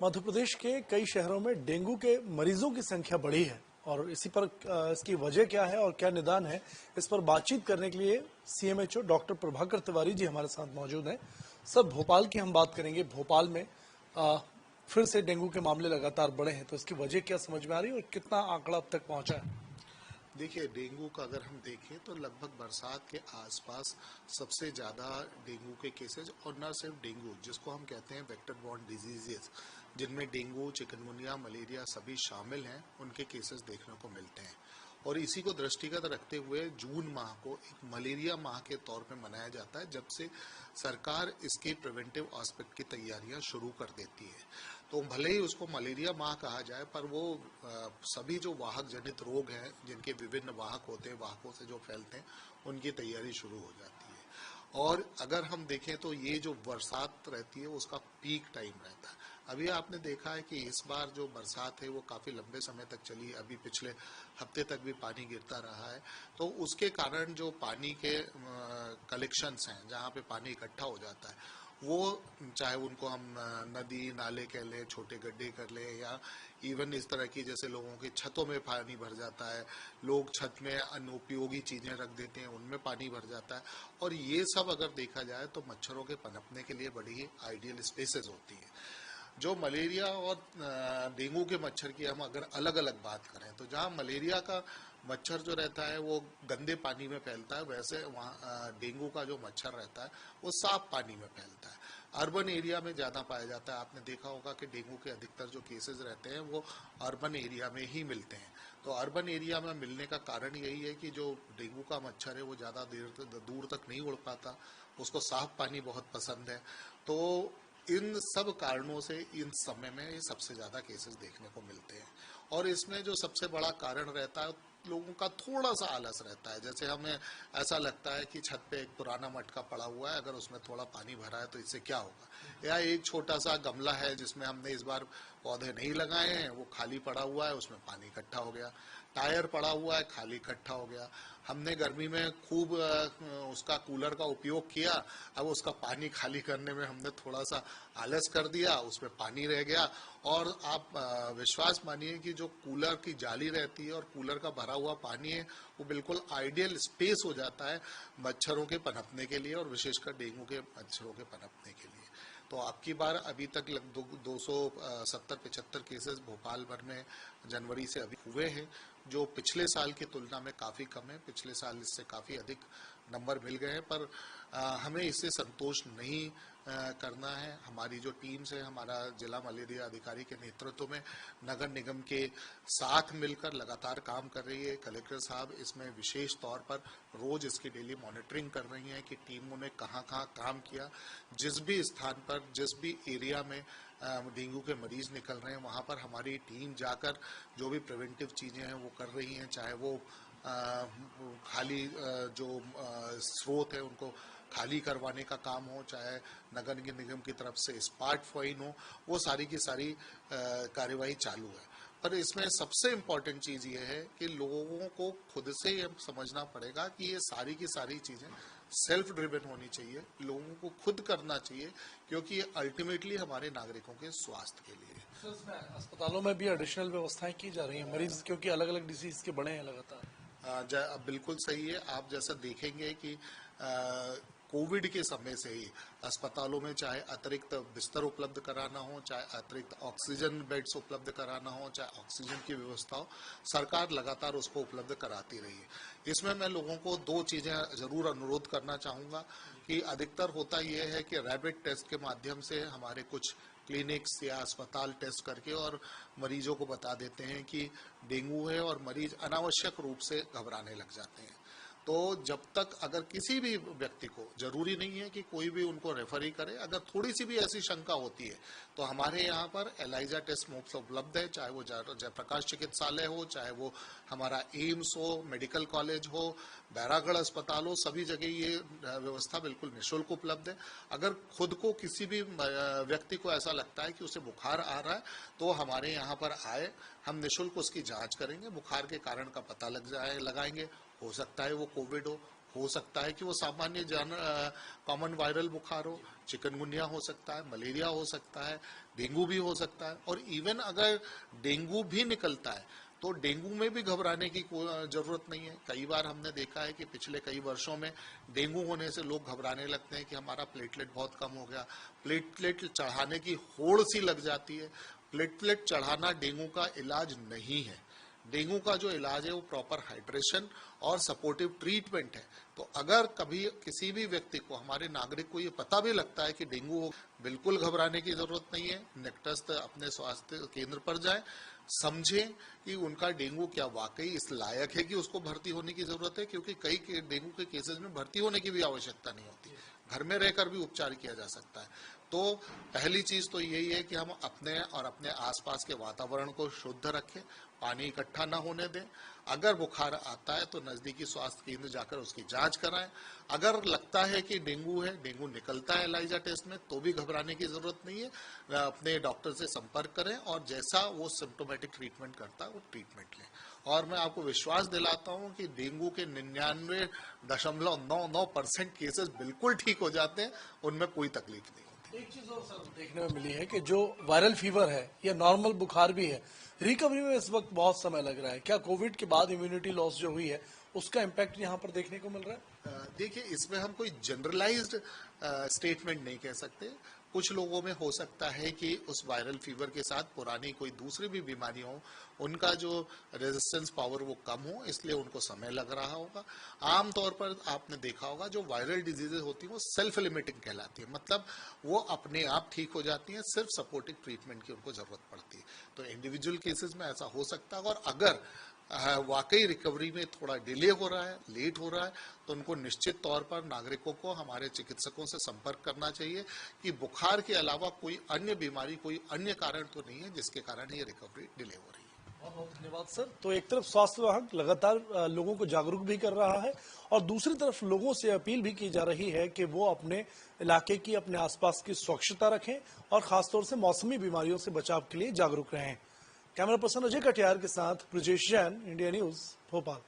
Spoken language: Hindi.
मध्य प्रदेश के कई शहरों में डेंगू के मरीजों की संख्या बढ़ी है और इसी पर इसकी वजह क्या है और क्या निदान है, इस पर बातचीत करने के लिए सीएमएचओ डॉक्टर प्रभाकर तिवारी जी हमारे साथ मौजूद हैं। सर, भोपाल की हम बात करेंगे। भोपाल में फिर से डेंगू के मामले लगातार बढ़े हैं, तो इसकी वजह क्या समझ में आ रही है और कितना आंकड़ा अब तक पहुंचा है? देखिए, डेंगू का अगर हम देखें तो लगभग बरसात के आसपास सबसे ज़्यादा डेंगू के केसेस, और न सिर्फ डेंगू जिसको हम कहते हैं वेक्टर बॉर्न डिजीजेस, जिनमें डेंगू, चिकनगुनिया, मलेरिया सभी शामिल हैं, उनके केसेस देखने को मिलते हैं। और इसी को दृष्टिगत रखते हुए जून माह को एक मलेरिया माह के तौर पे मनाया जाता है, जब से सरकार इसके प्रिवेंटिव एस्पेक्ट की तैयारियां शुरू कर देती है। तो भले ही उसको मलेरिया माह कहा जाए, पर वो सभी जो वाहक जनित रोग हैं, जिनके विभिन्न वाहक होते हैं, वाहकों से जो फैलते हैं, उनकी तैयारी शुरू हो जाती है। और अगर हम देखें तो ये जो बरसात रहती है उसका पीक टाइम रहता है। अभी आपने देखा है कि इस बार जो बरसात है वो काफ़ी लंबे समय तक चली, अभी पिछले हफ्ते तक भी पानी गिरता रहा है। तो उसके कारण जो पानी के कलेक्शंस हैं, जहाँ पे पानी इकट्ठा हो जाता है, वो चाहे उनको हम नदी नाले कह लें, छोटे गड्ढे कर लें, या इवन इस तरह की जैसे लोगों की छतों में पानी भर जाता है, लोग छत में अनुपयोगी चीज़ें रख देते हैं, उनमें पानी भर जाता है। और ये सब अगर देखा जाए तो मच्छरों के पनपने के लिए बड़ी ही आइडियल स्पेसेस होती हैं। जो मलेरिया और डेंगू के मच्छर की हम अगर अलग अलग बात करें, तो जहाँ मलेरिया का मच्छर जो रहता है वो गंदे पानी में फैलता है, वैसे वहाँ डेंगू का जो मच्छर रहता है वो साफ पानी में फैलता है। अर्बन एरिया में ज़्यादा पाया जाता है। आपने देखा होगा कि डेंगू के अधिकतर जो केसेस रहते हैं वो अर्बन एरिया में ही मिलते हैं। तो अर्बन एरिया में मिलने का कारण यही है कि जो डेंगू का मच्छर है वो ज़्यादा देर दूर तक नहीं उड़ पाता, उसको साफ पानी बहुत पसंद है। तो इन सब कारणों से इन समय में ये सबसे ज़्यादा केसेस देखने को मिलते हैं। और इसमें जो सबसे बड़ा कारण रहता है, लोगों का थोड़ा सा आलस रहता है। जैसे हमें ऐसा लगता है कि छत पे एक पुराना मटका पड़ा हुआ है, अगर उसमें थोड़ा पानी भरा है तो इससे क्या होगा, या एक छोटा सा गमला है जिसमें हमने इस बार पौधे नहीं लगाए हैं, वो खाली पड़ा हुआ है, उसमें पानी इकट्ठा हो गया। टायर पड़ा हुआ है, खाली इकट्ठा हो गया। हमने गर्मी में खूब उसका कूलर का उपयोग किया, अब उसका पानी खाली करने में हमने थोड़ा सा आलस कर दिया, उसमें पानी रह गया। और आप विश्वास मानिए कि जो कूलर की जाली रहती है और कूलर का भरा हुआ पानी है, वो बिल्कुल आइडियल स्पेस हो जाता है मच्छरों के पनपने के लिए, और विशेषकर डेंगू के मच्छरों के पनपने के लिए। तो आपकी बार अभी तक 270-75 केसेस भोपाल भर में जनवरी से अभी हुए हैं, जो पिछले साल की तुलना में काफ़ी कम है। पिछले साल इससे काफ़ी अधिक नंबर मिल गए हैं, पर हमें इससे संतोष नहीं करना है। हमारी जो टीम्स है, हमारा जिला मलेरिया अधिकारी के नेतृत्व में नगर निगम के साथ मिलकर लगातार काम कर रही है। कलेक्टर साहब इसमें विशेष तौर पर रोज इसकी डेली मॉनिटरिंग कर रही हैं कि टीमों ने कहाँ कहाँ काम किया। जिस भी स्थान पर, जिस भी एरिया में डेंगू के मरीज निकल रहे हैं, वहाँ पर हमारी टीम जाकर जो भी प्रिवेंटिव चीज़ें हैं वो कर रही हैं। चाहे वो खाली जो स्रोत है उनको खाली करवाने का काम हो, चाहे नगर निगम की तरफ से स्पार्ट फाइन हो, वो सारी की सारी कार्यवाही चालू है। पर इसमें सबसे इम्पोर्टेंट चीज़ ये है कि लोगों को खुद से ये समझना पड़ेगा कि ये सारी की सारी चीज़ें सेल्फ ड्रिवन होनी चाहिए, लोगों को खुद करना चाहिए, क्योंकि ये अल्टीमेटली हमारे नागरिकों के स्वास्थ्य के लिए। सर, इसमें अस्पतालों में भी एडिशनल व्यवस्थाएं की जा रही हैं मरीज, क्योंकि अलग अलग डिजीज के बढ़े हैं लगातार। बिल्कुल सही है। आप जैसा देखेंगे कि कोविड के समय से ही अस्पतालों में चाहे अतिरिक्त बिस्तर उपलब्ध कराना हो, चाहे अतिरिक्त ऑक्सीजन बेड्स उपलब्ध कराना हो, चाहे ऑक्सीजन की व्यवस्था हो, सरकार लगातार उसको उपलब्ध कराती रही है। इसमें मैं लोगों को दो चीज़ें ज़रूर अनुरोध करना चाहूँगा कि अधिकतर होता यह है कि रैपिड टेस्ट के माध्यम से हमारे कुछ क्लिनिक्स या अस्पताल टेस्ट करके और मरीजों को बता देते हैं कि डेंगू है, और मरीज अनावश्यक रूप से घबराने लग जाते हैं। तो जब तक अगर किसी भी व्यक्ति को, जरूरी नहीं है कि कोई भी उनको रेफर ही करे, अगर थोड़ी सी भी ऐसी शंका होती है तो हमारे यहाँ पर एलाइजा टेस्ट मुफ्त उपलब्ध है। चाहे वो जयप्रकाश चिकित्सालय हो, चाहे वो हमारा एम्स हो, मेडिकल कॉलेज हो, बैरागढ़ अस्पताल हो, सभी जगह ये व्यवस्था बिल्कुल निःशुल्क उपलब्ध है। अगर खुद को किसी भी व्यक्ति को ऐसा लगता है कि उसे बुखार आ रहा है तो हमारे यहाँ पर आए, हम निःशुल्क उसकी जांच करेंगे, बुखार के कारण का पता लगाएंगे। हो सकता है वो कोविड हो सकता है कि वो सामान्य कॉमन वायरल बुखार हो, चिकनगुनिया हो सकता है, मलेरिया हो सकता है, डेंगू भी हो सकता है। और इवन अगर डेंगू भी निकलता है तो डेंगू में भी घबराने की कोई जरूरत नहीं है। कई बार हमने देखा है कि पिछले कई वर्षों में डेंगू होने से लोग घबराने लगते हैं कि हमारा प्लेटलेट बहुत कम हो गया, प्लेटलेट चढ़ाने की होड़ सी लग जाती है। प्लेटलेट चढ़ाना डेंगू का इलाज नहीं है। डेंगू का जो इलाज है वो प्रॉपर हाइड्रेशन और सपोर्टिव ट्रीटमेंट है। तो अगर कभी किसी भी व्यक्ति को, हमारे नागरिक को ये पता भी लगता है कि डेंगू हो, बिल्कुल घबराने की जरूरत नहीं है। निकटस्थ अपने स्वास्थ्य केंद्र पर जाएं, समझें कि उनका डेंगू क्या वाकई इस लायक है कि उसको भर्ती होने की जरूरत है, क्योंकि कई डेंगू के केसेस में भर्ती होने की भी आवश्यकता नहीं होती, घर में रहकर भी उपचार किया जा सकता है। तो पहली चीज तो यही है कि हम अपने और अपने आसपास के वातावरण को शुद्ध रखें, पानी इकट्ठा ना होने दें। अगर बुखार आता है तो नजदीकी स्वास्थ्य केंद्र जाकर उसकी जांच कराएं। अगर लगता है कि डेंगू है, डेंगू निकलता है एलाइजा टेस्ट में, तो भी घबराने की जरूरत नहीं है। अपने डॉक्टर से संपर्क करें और जैसा वो सिम्टोमेटिक ट्रीटमेंट करता है वो ट्रीटमेंट लें। और मैं आपको विश्वास दिलाता हूं कि डेंगू के 99.99% केसेस बिल्कुल ठीक हो जाते हैं, उनमें कोई तकलीफ नहीं होती। एक चीज और सर देखने में मिली है कि जो वायरल फीवर है या नॉर्मल बुखार भी है, रिकवरी में इस वक्त बहुत समय लग रहा है। क्या कोविड के बाद इम्यूनिटी लॉस जो हुई है उसका इम्पैक्ट यहाँ पर देखने को मिल रहा है? देखिए, इसमें हम कोई जनरलाइज्ड स्टेटमेंट नहीं कह सकते। कुछ लोगों में हो सकता है कि उस वायरल फीवर के साथ पुरानी कोई दूसरी भी बीमारी हो, उनका जो रेजिस्टेंस पावर वो कम हो, इसलिए उनको समय लग रहा होगा। आमतौर पर आपने देखा होगा जो वायरल डिजीजेज होती हैं वो सेल्फ लिमिटिंग कहलाती है, मतलब वो अपने आप ठीक हो जाती हैं, सिर्फ सपोर्टिव ट्रीटमेंट की उनको जरूरत पड़ती है। तो इंडिविजुअल केसेस में ऐसा हो सकता है। और अगर वाकई रिकवरी में थोड़ा डिले हो रहा है, लेट हो रहा है, तो उनको निश्चित तौर पर नागरिकों को हमारे चिकित्सकों से संपर्क करना चाहिए कि बुखार के अलावा कोई अन्य बीमारी, कोई अन्य कारण तो नहीं है जिसके कारण ये रिकवरी डिले हो रही है। बहुत बहुत धन्यवाद सर। तो एक तरफ स्वास्थ्य विभाग लगातार लोगों को जागरूक भी कर रहा है और दूसरी तरफ लोगों से अपील भी की जा रही है कि वो अपने इलाके की, अपने आसपास की स्वच्छता रखें और खासतौर से मौसमी बीमारियों से बचाव के लिए जागरूक रहें। कैमरा पर्सन अजय कटियार के साथ ब्रजेश जैन, इंडिया न्यूज, भोपाल।